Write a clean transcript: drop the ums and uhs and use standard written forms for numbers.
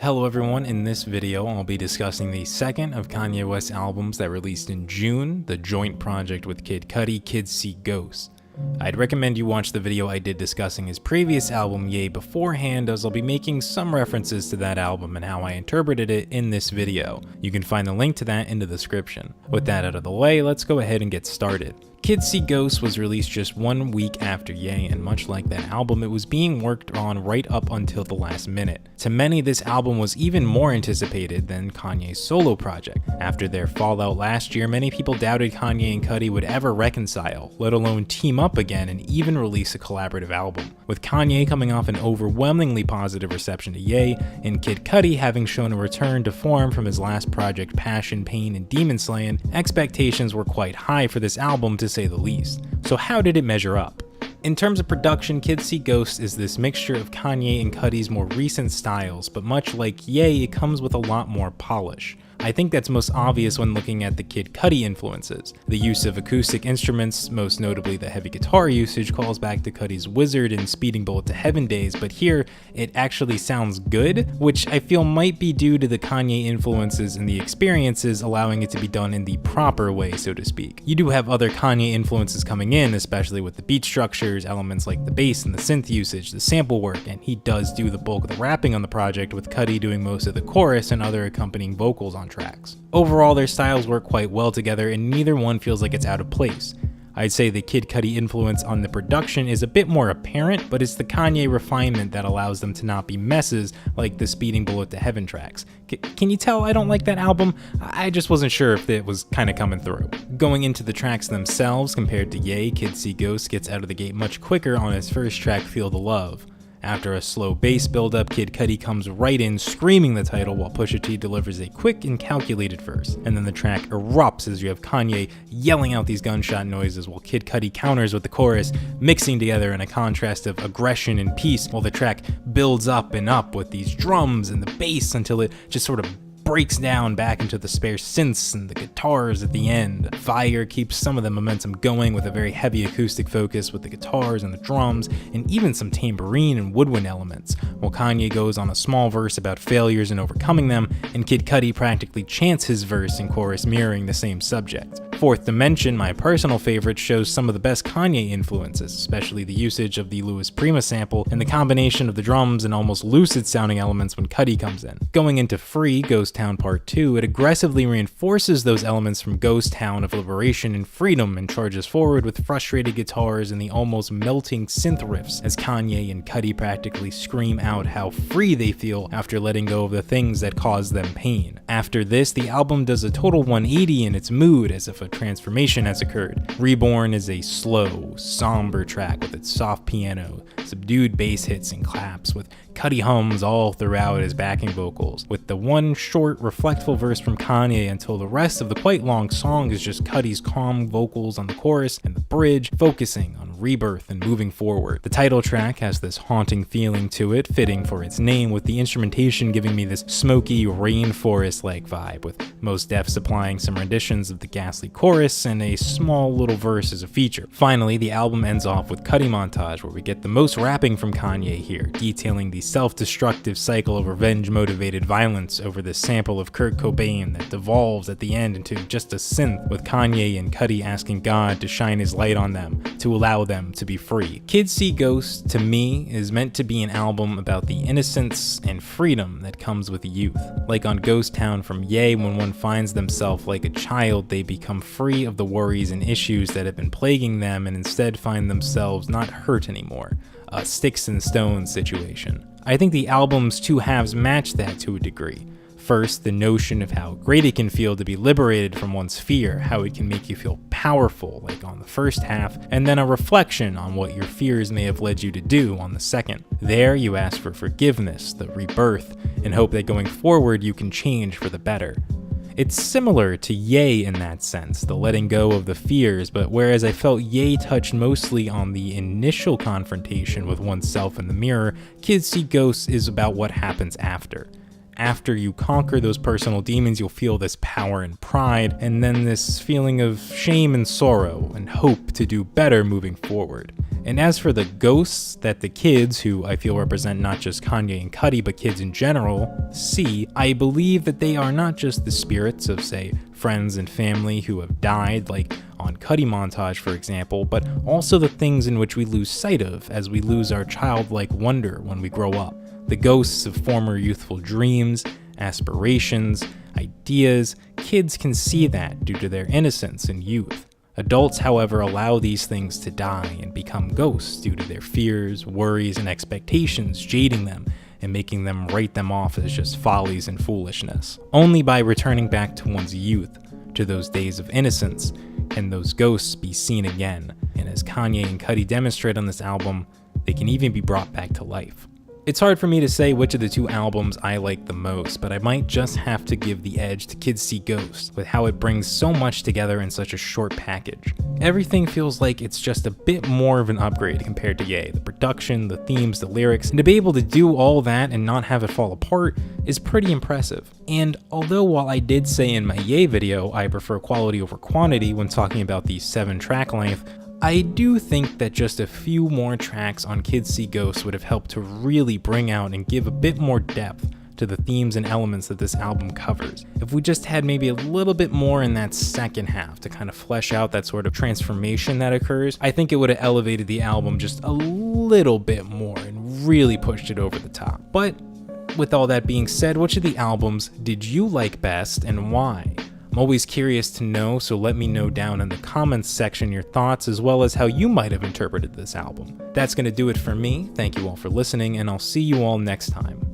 Hello everyone, in this video I'll be discussing the second of Kanye West's albums that released in June, the joint project with Kid Cudi, Kids See Ghosts. I'd recommend you watch the video I did discussing his previous album Ye beforehand, as I'll be making some references to that album and how I interpreted it in this video. You can find the link to that in the description. With that out of the way, let's go ahead and get started. Kids See Ghosts was released just 1 week after Ye, and much like that album, it was being worked on right up until the last minute. To many, this album was even more anticipated than Kanye's solo project. After their fallout last year, many people doubted Kanye and Cudi would ever reconcile, let alone team up again and even release a collaborative album. With Kanye coming off an overwhelmingly positive reception to Ye, and Kid Cudi having shown a return to form from his last project Passion, Pain, and Demon Slaying, expectations were quite high for this album to say the least. So how did it measure up? In terms of production, Kids See Ghosts is this mixture of Kanye and Cudi's more recent styles, but much like Ye, it comes with a lot more polish. I think that's most obvious when looking at the Kid Cudi influences. The use of acoustic instruments, most notably the heavy guitar usage, calls back to Cudi's Wizard and Speeding Bullet to Heaven days, but here it actually sounds good, which I feel might be due to the Kanye influences and the experiences allowing it to be done in the proper way, so to speak. You do have other Kanye influences coming in, especially with the beat structures, elements like the bass and the synth usage, the sample work, and he does do the bulk of the rapping on the project, with Cudi doing most of the chorus and other accompanying vocals on tracks. Overall, their styles work quite well together and neither one feels like it's out of place. I'd say the Kid Cudi influence on the production is a bit more apparent, but it's the Kanye refinement that allows them to not be messes like the Speeding Bullet to Heaven tracks. Can you tell I don't like that album? I just wasn't sure if it was kinda coming through. Going into the tracks themselves, compared to Ye, Kids See Ghosts gets out of the gate much quicker on its first track, Feel the Love. After a slow bass build-up, Kid Cudi comes right in screaming the title while Pusha T delivers a quick and calculated verse. And then the track erupts as you have Kanye yelling out these gunshot noises while Kid Cudi counters with the chorus, mixing together in a contrast of aggression and peace, while the track builds up and up with these drums and the bass until it just sort of breaks down back into the spare synths and the guitars at the end. Fire keeps some of the momentum going with a very heavy acoustic focus with the guitars and the drums, and even some tambourine and woodwind elements, while Kanye goes on a small verse about failures and overcoming them, and Kid Cudi practically chants his verse and chorus mirroring the same subject. Fourth Dimension, my personal favorite, shows some of the best Kanye influences, especially the usage of the Louis Prima sample and the combination of the drums and almost lucid sounding elements when Cudi comes in. Going into Free, Ghost Town Part 2, it aggressively reinforces those elements from Ghost Town of liberation and freedom and charges forward with frustrated guitars and the almost melting synth riffs as Kanye and Cudi practically scream out how free they feel after letting go of the things that cause them pain. After this, the album does a total 180 in its mood, as if a transformation has occurred. Reborn is a slow, somber track with its soft piano, subdued bass hits and claps, with Cudi hums all throughout his backing vocals, with the one short, reflectful verse from Kanye until the rest of the quite long song is just Cudi's calm vocals on the chorus and the bridge, focusing on rebirth and moving forward. The title track has this haunting feeling to it, fitting for its name, with the instrumentation giving me this smoky, rainforest-like vibe, with Mos Def supplying some renditions of the ghastly chorus and a small little verse as a feature. Finally, the album ends off with Cudi montage, where we get the most rapping from Kanye here, detailing the self-destructive cycle of revenge-motivated violence over the sample of Kurt Cobain that devolves at the end into just a synth, with Kanye and Cudi asking God to shine his light on them, to allow them to be free. Kids See Ghosts, to me, is meant to be an album about the innocence and freedom that comes with youth. Like on Ghost Town from Ye, when one finds themselves like a child, they become free of the worries and issues that have been plaguing them and instead find themselves not hurt anymore. A sticks and stones situation. I think the album's two halves match that to a degree. First, the notion of how great it can feel to be liberated from one's fear, how it can make you feel powerful, like on the first half, and then a reflection on what your fears may have led you to do on the second. There, you ask for forgiveness, the rebirth, and hope that going forward you can change for the better. It's similar to Ye in that sense, the letting go of the fears, but whereas I felt Ye touched mostly on the initial confrontation with oneself in the mirror, Kids See Ghosts is about what happens after. After you conquer those personal demons, you'll feel this power and pride, and then this feeling of shame and sorrow, and hope to do better moving forward. And as for the ghosts that the kids, who I feel represent not just Kanye and Cudi, but kids in general, see, I believe that they are not just the spirits of, say, friends and family who have died, like on Cudi montage for example, but also the things in which we lose sight of as we lose our childlike wonder when we grow up. The ghosts of former youthful dreams, aspirations, ideas. Kids can see that due to their innocence and youth. Adults, however, allow these things to die and become ghosts due to their fears, worries, and expectations jading them and making them write them off as just follies and foolishness. Only by returning back to one's youth, to those days of innocence, can those ghosts be seen again. And as Kanye and Cudi demonstrate on this album, they can even be brought back to life. It's hard for me to say which of the two albums I like the most, but I might just have to give the edge to Kids See Ghosts, with how it brings so much together in such a short package. Everything feels like it's just a bit more of an upgrade compared to Ye. The production, the themes, the lyrics, and to be able to do all that and not have it fall apart is pretty impressive. And although while I did say in my Ye video I prefer quality over quantity when talking about the 7-track length, I do think that just a few more tracks on Kids See Ghosts would have helped to really bring out and give a bit more depth to the themes and elements that this album covers. If we just had maybe a little bit more in that second half to kind of flesh out that sort of transformation that occurs, I think it would have elevated the album just a little bit more and really pushed it over the top. But with all that being said, which of the albums did you like best and why? I'm always curious to know, so let me know down in the comments section your thoughts as well as how you might have interpreted this album. That's going to do it for me. Thank you all for listening, and I'll see you all next time.